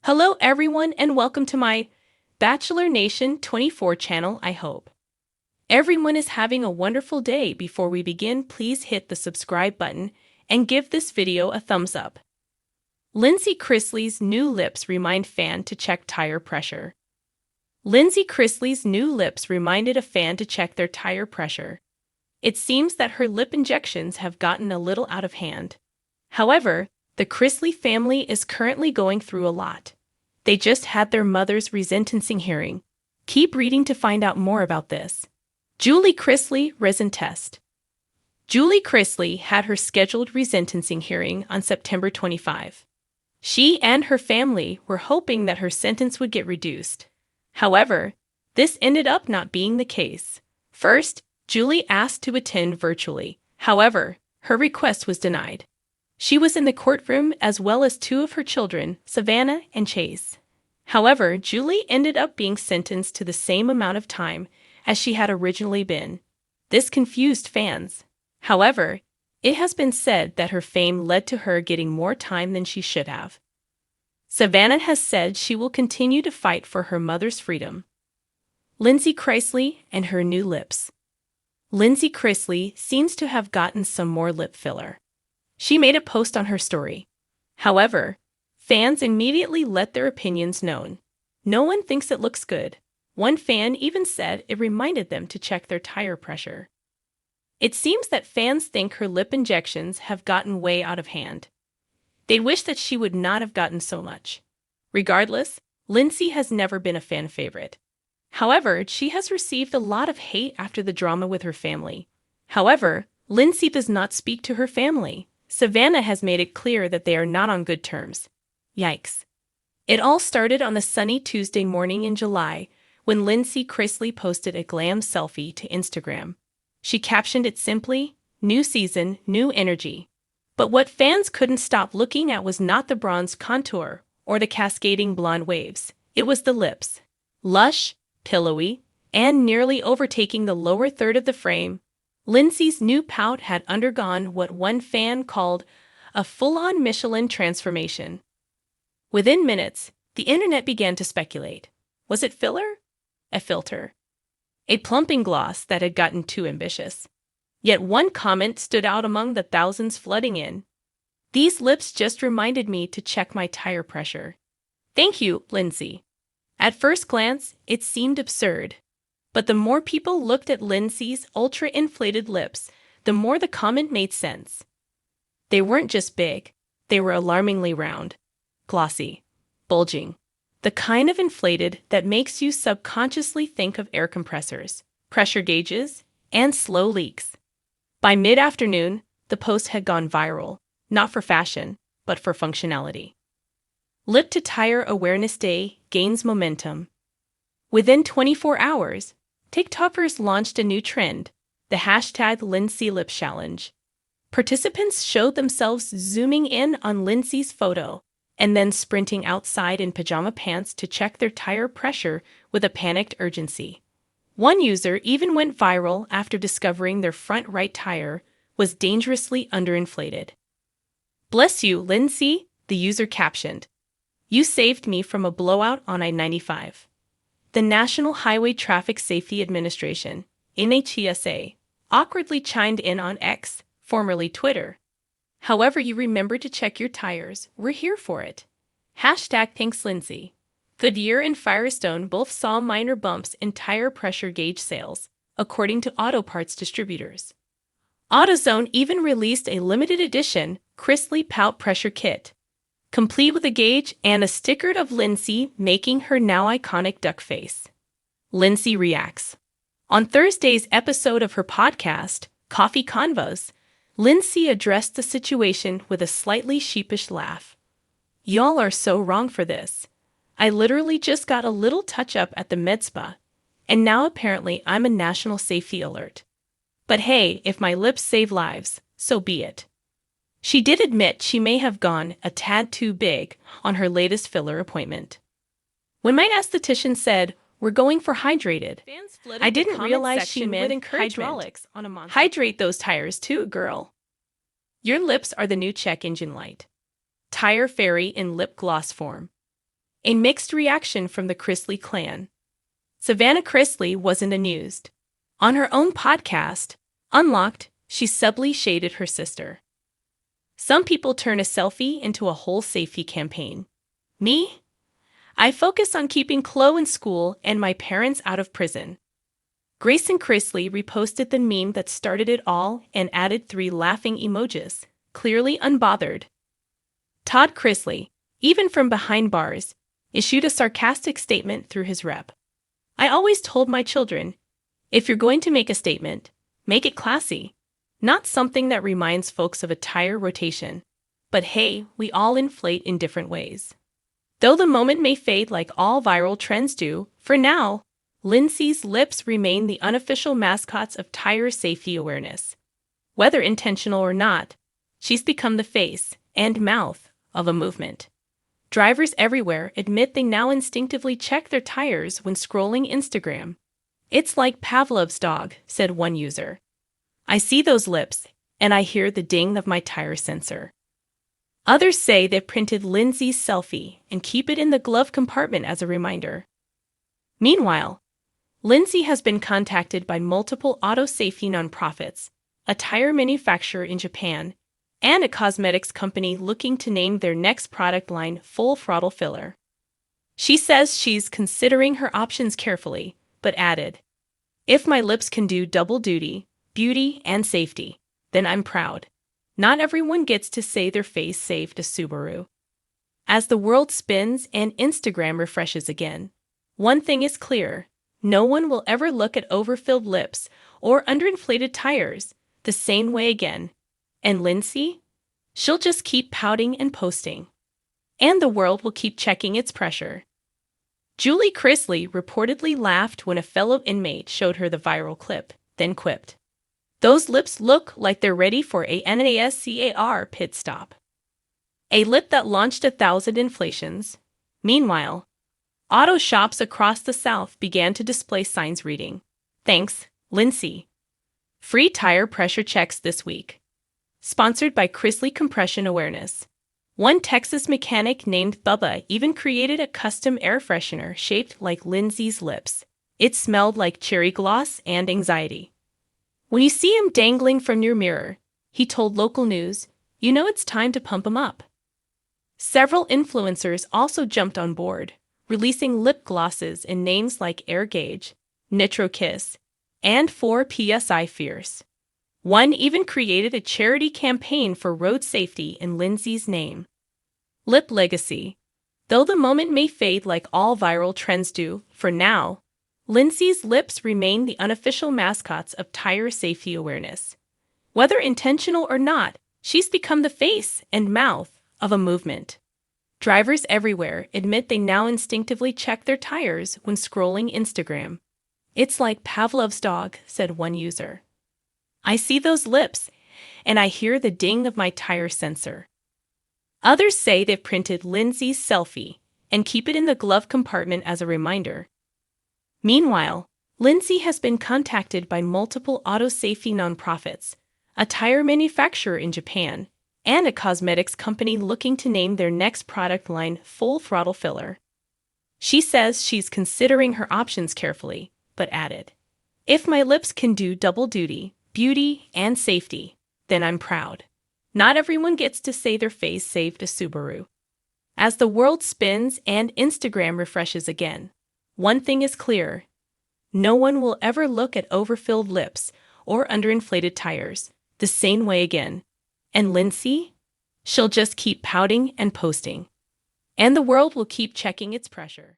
Hello everyone and welcome to my Bachelor Nation 24 channel. I hope everyone is having a wonderful day. Before we begin, please hit the subscribe button and give this video a thumbs up. Chrisley's new lips remind fan to check tire pressure. Chrisley's new lips reminded a fan to check their tire pressure. It seems that her lip injections have gotten a little out of hand. However, the Chrisley family is currently going through a lot. They just had their mother's resentencing hearing. Keep reading to find out more about this. Julie Chrisley resin test. Julie Chrisley had her scheduled resentencing hearing on September 25. She and her family were hoping that her sentence would get reduced. However, this ended up not being the case. First, Julie asked to attend virtually. However, her request was denied. She was in the courtroom as well as two of her children, Savannah and Chase. However, Julie ended up being sentenced to the same amount of time as she had originally been. This confused fans. However, it has been said that her fame led to her getting more time than she should have. Savannah has said she will continue to fight for her mother's freedom. Lindsie Chrisley and her new lips. Lindsie Chrisley seems to have gotten some more lip filler. She made a post on her story. However, fans immediately let their opinions known. No one thinks it looks good. One fan even said it reminded them to check their tire pressure. It seems that fans think her lip injections have gotten way out of hand. They wish that she would not have gotten so much. Regardless, Lindsie has never been a fan favorite. However, she has received a lot of hate after the drama with her family. However, Lindsie does not speak to her family. Savannah has made it clear that they are not on good terms. Yikes. It all started on a sunny Tuesday morning in July when Lindsie Chrisley posted a glam selfie to Instagram. She captioned it simply, "New season, new energy." But what fans couldn't stop looking at was not the bronze contour or the cascading blonde waves. It was the lips. Lush, pillowy, and nearly overtaking the lower third of the frame. Lindsie's new pout had undergone what one fan called a full-on Michelin transformation. Within minutes, the internet began to speculate. Was it filler? A filter? A plumping gloss that had gotten too ambitious? Yet one comment stood out among the thousands flooding in. "These lips just reminded me to check my tire pressure." Thank you, Lindsie. At first glance, it seemed absurd. But the more people looked at Lindsie's ultra-inflated lips, the more the comment made sense. They weren't just big, they were alarmingly round, glossy, bulging. The kind of inflated that makes you subconsciously think of air compressors, pressure gauges, and slow leaks. By mid-afternoon, the post had gone viral, not for fashion, but for functionality. Lip to Tire Awareness Day gains momentum. Within 24 hours, TikTokers launched a new trend, the hashtag Lindsie Lip Challenge. Participants showed themselves zooming in on Lindsie's photo and then sprinting outside in pajama pants to check their tire pressure with a panicked urgency. One user even went viral after discovering their front right tire was dangerously underinflated. "Bless you, Lindsie," the user captioned. "You saved me from a blowout on I-95. The National Highway Traffic Safety Administration, NHTSA, awkwardly chimed in on X, formerly Twitter. "However you remember to check your tires, we're here for it. Hashtag thanks Lindsie." Goodyear and Firestone both saw minor bumps in tire pressure gauge sales, according to auto parts distributors. AutoZone even released a limited edition Chrisley Pout Pressure Kit, complete with a gauge and a sticker of Lindsie making her now iconic duck face. Lindsie reacts. On Thursday's episode of her podcast, Coffee Convos, Lindsie addressed the situation with a slightly sheepish laugh. "Y'all are so wrong for this. I literally just got a little touch-up at the med spa, and now apparently I'm a national safety alert. But hey, if my lips save lives, so be it." She did admit she may have gone a tad too big on her latest filler appointment. When my esthetician said, "We're going for hydrated," I didn't realize she meant hydraulics on a monster. Hydrate those tires too, girl. Your lips are the new check engine light. Tire fairy in lip gloss form. A mixed reaction from the Chrisley clan. Savannah Chrisley wasn't amused. On her own podcast, Unlocked, she subtly shaded her sister. Some people turn a selfie into a whole safety campaign. Me? I focus on keeping Chloe in school and my parents out of prison. Grayson Chrisley reposted the meme that started it all and added 3 laughing emojis, clearly unbothered. Todd Chrisley, even from behind bars, issued a sarcastic statement through his rep. I always told my children, if you're going to make a statement, make it classy, not something that reminds folks of a tire rotation. But hey, we all inflate in different ways. Though the moment may fade like all viral trends do, for now, Lindsie's lips remain the unofficial mascots of tire safety awareness. Whether intentional or not, she's become the face and mouth of a movement. Drivers everywhere admit they now instinctively check their tires when scrolling Instagram. It's like Pavlov's dog, said one user. I see those lips, and I hear the ding of my tire sensor. Others say they've printed Lindsie's selfie and keep it in the glove compartment as a reminder. Meanwhile, Lindsie has been contacted by multiple auto safety nonprofits, a tire manufacturer in Japan, and a cosmetics company looking to name their next product line Full Throttle Filler. She says she's considering her options carefully, but added, if my lips can do double duty, beauty and safety, then I'm proud. Not everyone gets to say their face saved a Subaru. As the world spins and Instagram refreshes again, one thing is clear. No one will ever look at overfilled lips or underinflated tires the same way again. And Lindsie? She'll just keep pouting and posting. And the world will keep checking its pressure. Julie Chrisley reportedly laughed when a fellow inmate showed her the viral clip, then quipped, those lips look like they're ready for a NASCAR pit stop. A lip that launched 1,000 inflations. Meanwhile, auto shops across the South began to display signs reading, thanks, Lindsie. Free tire pressure checks this week. Sponsored by Chrisley Compression Awareness. One Texas mechanic named Bubba even created a custom air freshener shaped like Lindsie's lips. It smelled like cherry gloss and anxiety. When you see him dangling from your mirror, he told local news, you know it's time to pump him up. Several influencers also jumped on board, releasing lip glosses in names like Air Gauge, Nitro Kiss, and 4PSI Fierce. One even created a charity campaign for road safety in Lindsie's name. Lip legacy. Though the moment may fade like all viral trends do, for now, Lindsie's lips remain the unofficial mascots of tire safety awareness. Whether intentional or not, she's become the face and mouth of a movement. Drivers everywhere admit they now instinctively check their tires when scrolling Instagram. It's like Pavlov's dog, said one user. I see those lips, and I hear the ding of my tire sensor. Others say they've printed Lindsie's selfie and keep it in the glove compartment as a reminder. Meanwhile, Lindsie has been contacted by multiple auto safety nonprofits, a tire manufacturer in Japan, and a cosmetics company looking to name their next product line Full Throttle Filler. She says she's considering her options carefully, but added, if my lips can do double duty, beauty and safety, then I'm proud. Not everyone gets to say their face saved a Subaru. As the world spins and Instagram refreshes again, one thing is clear. No one will ever look at overfilled lips or underinflated tires the same way again. And Lindsie? She'll just keep pouting and posting. And the world will keep checking its pressure.